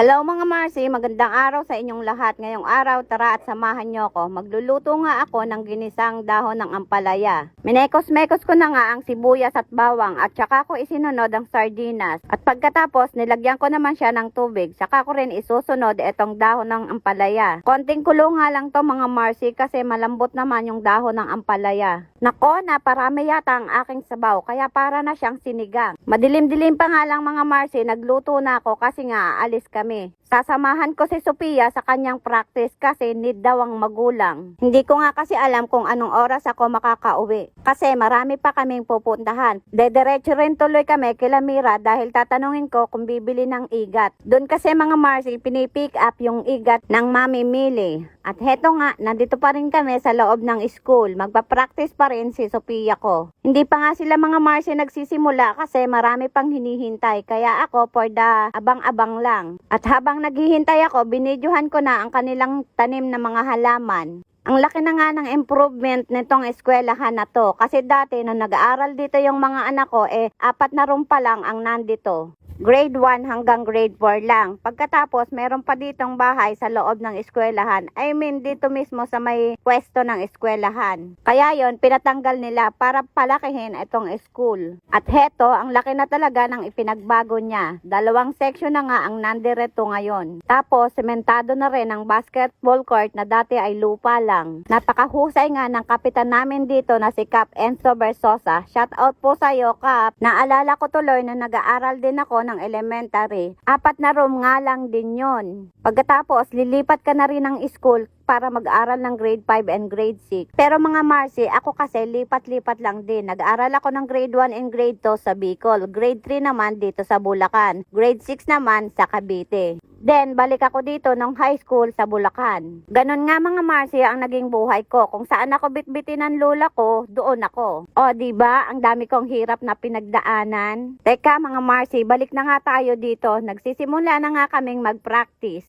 Hello mga Marcy, magandang araw sa inyong lahat. Ngayong araw, tara at samahan nyo ako. Magluluto nga ako ng ginisang dahon ng ampalaya. Minekos-mekos ko na nga ang sibuyas at bawang at saka ko isinunod ang sardinas. At pagkatapos, nilagyan ko naman siya ng tubig. Saka ko rin isusunod itong dahon ng ampalaya. Konting kulo nga lang to mga Marcy kasi malambot naman yung dahon ng ampalaya. Nako, naparami yata ang aking sabaw kaya para na siyang sinigang. Madilim-dilim pa nga lang mga Marcy, nagluto na ako kasi nga aalis kami. Sasamahan ko si Sophia sa kanyang practice kasi need daw ang magulang. Hindi ko nga kasi alam kung anong oras ako makakauwi. Kasi marami pa kaming pupuntahan. Dediretso rin tuloy kami kila Mira dahil tatanungin ko kung bibili ng igat. Doon kasi mga Marcy, pinipick up yung igat ng Mami Mili. At heto nga, nandito pa rin kami sa loob ng school. Magpa-practice pa rin si Sophia ko. Hindi pa nga sila mga Marcy nagsisimula kasi marami pang hinihintay. Kaya ako for the abang-abang lang. At habang naghihintay ako, binidyohan ko na ang kanilang tanim na mga halaman. Ang laki na nga ng improvement nitong eskwelahan na to. Kasi dati nung nag-aaral dito yung mga anak ko, 4 na room pa lang ang nandito. Grade 1 hanggang grade 4 lang. Pagkatapos, meron pa ditong bahay sa loob ng eskwelahan. I mean, dito mismo sa may pwesto ng eskwelahan. Kaya yon pinatanggal nila para palakihin itong school. At heto, ang laki na talaga ng ipinagbago niya. 2 section na nga ang nandireto ngayon. Tapos, sementado na rin ang basketball court na dati ay lupa lang. Napakahusay nga ng kapitan namin dito na si Cap Enzo Versosa. Shout out po sa'yo, Cap. Naalala ko tuloy na nag-aaral din ako ng elementary. 4 na room nga lang din yon. Pagkatapos, lilipat ka na rin ng school para mag-aral ng grade 5 and grade 6. Pero mga Marcy, ako kasi lipat-lipat lang din. Nag-aral ako ng grade 1 and grade 2 sa Bicol. Grade 3 naman dito sa Bulacan. Grade 6 naman sa Cavite. Then, balik ako dito ng high school sa Bulacan. Ganon nga mga Marcy ang naging buhay ko. Kung saan ako bitbitin ng lola ko, doon ako. O, diba? Ang dami kong hirap na pinagdaanan. Teka mga Marcy, balik na nga tayo dito. Nagsisimula na nga kaming mag-practice.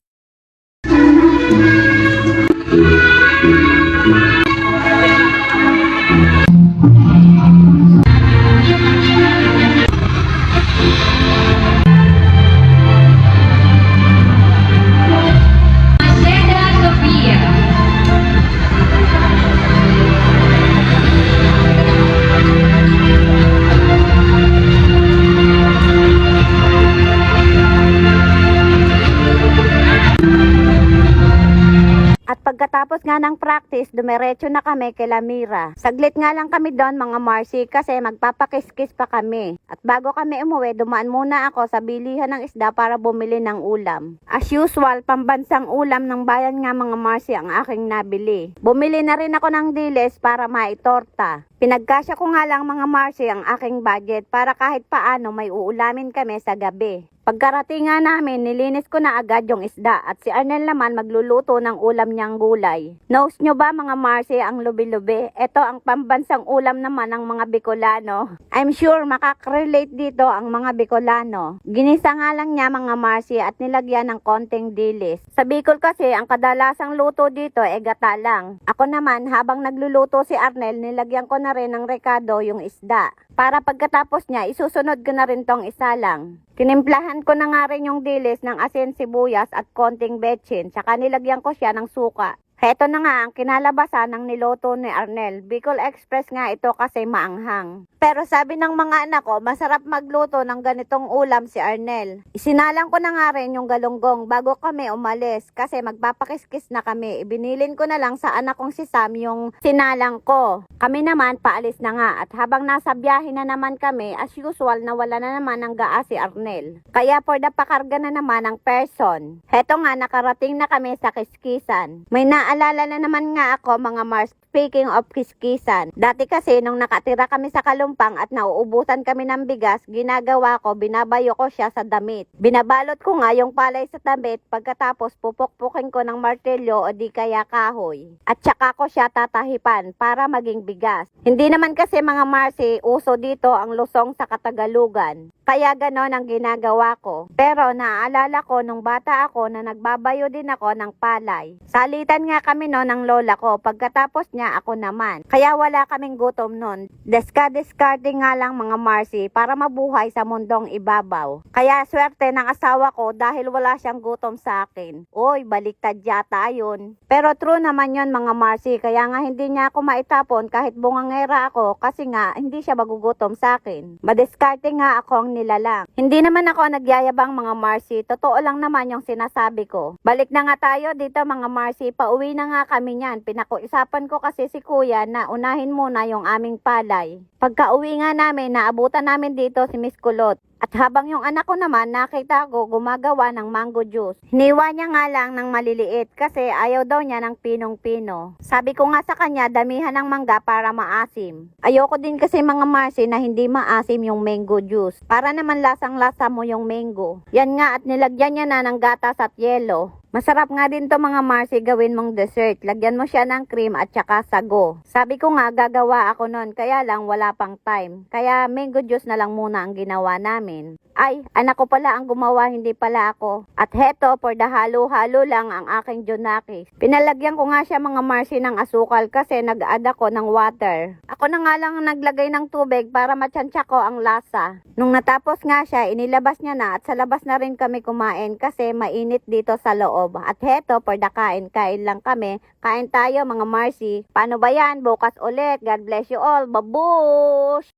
Pagkatapos nga ng practice, dumiretso na kami kila Mira. Saglit nga lang kami doon mga Marcy kasi magpapakiskis pa kami. At bago kami umuwi, dumaan muna ako sa bilihan ng isda para bumili ng ulam. As usual, pambansang ulam ng bayan nga mga Marcy ang aking nabili. Bumili na rin ako ng diles para maitorta. Pinagkasya ko nga lang mga Marcy ang aking budget para kahit paano may uulamin kami sa gabi. Pagkarating nga namin, nilinis ko na agad yung isda at si Arnel naman magluluto ng ulam niyang gulay. Knows nyo ba mga Marcy ang lubi-lubi? Ito ang pambansang ulam naman ng mga Bicolano. I'm sure makakrelate dito ang mga Bicolano. Ginisa nga lang niya mga Marcy at nilagyan ng konting dilis. Sa Bicol kasi ang kadalasang luto dito gata lang. Ako naman habang nagluluto si Arnel, nilagyan ko na rin ng rekado yung isda. Para pagkatapos niya, isusunod ko na rin tong isa lang. Tinimplahan ko na nga rin yung dilis ng asin, sibuyas at konting betchin. Tsaka nilagyan ko siya ng suka. Heto na nga ang kinalabasan ng niloto ni Arnel. Bicol Express nga ito kasi maanghang. Pero sabi ng mga anak ko, masarap magluto ng ganitong ulam si Arnel. Isinalang ko na nga rin yung galunggong bago kami umalis kasi magpapakiskis na kami. Ibinilin ko na lang sa anak kong si Sam yung sinalang ko. Kami naman paalis na nga at habang nasa biyahe na naman kami, as usual nawala na naman ng gaa si Arnel. Kaya for the pakarga na naman ang person. Heto nga nakarating na kami sa kiskisan. May naalala na naman nga ako mga Mars. Speaking of kiskisan, dati kasi nung nakatira kami sa Kalumpang at nauubusan kami ng bigas, ginagawa ko, binabayo ko siya sa damit. Binabalot ko nga yung palay sa damit, pagkatapos pupukpukin ko ng martelyo o di kaya kahoy. At saka ko siya tatahipan para maging bigas. Hindi naman kasi mga Marcy, uso dito ang lusong sa Katagalugan. Kaya ganon ang ginagawa ko. Pero naaalala ko nung bata ako na nagbabayo din ako ng palay. Salitan nga kami no ng lola ko. Pagkatapos niya, niya, ako naman. Kaya wala kaming gutom nun. Diskarte nga lang mga Marcy para mabuhay sa mundong ibabaw. Kaya swerte ng asawa ko dahil wala siyang gutom sa akin. Oy, baliktad yata yun. Pero true naman yun mga Marcy, kaya nga hindi niya ako maitapon kahit bungangera ako kasi nga hindi siya magugutom sa akin. Madiskarte nga ako ang nilalang. Hindi naman ako nagyayabang mga Marcy, totoo lang naman yung sinasabi ko. Balik na nga tayo dito mga Marcy, pauwi na nga kami niyan. Pinakuisapan ko kasi si kuya na unahin muna yung aming palay. Pagka uwi nga namin, naabutan namin dito si Miss Kulot. At habang yung anak ko naman, nakita ko gumagawa ng mango juice. Hiniwa niya nga lang ng maliliit kasi ayaw daw niya ng pinong-pino. Sabi ko nga sa kanya, damihan ng mangga para maasim. Ayoko din kasi mga Marcy na hindi maasim yung mango juice. Para naman lasang-lasa mo yung mango. Yan nga at nilagyan niya na ng gatas at yelo. Masarap nga din to mga Marcy gawin mong dessert. Lagyan mo siya ng cream at saka sago. Sabi ko nga gagawa ako nun, kaya lang wala pang time. Kaya mango juice na lang muna ang ginawa namin. Ay, anak ko pala ang gumawa, hindi pala ako. At heto, for the halo-halo lang ang aking Junakis. Pinalagyan ko nga siya mga Marcy ng asukal kasi nag-add ako ng water. Ako na nga lang naglagay ng tubig para matyansya ko ang lasa. Nung natapos nga siya, inilabas niya na at sa labas na rin kami kumain kasi mainit dito sa loob. At heto, for the kain lang kami. Kain tayo mga Marcy. Paano ba yan? Bukas ulit. God bless you all. Babush!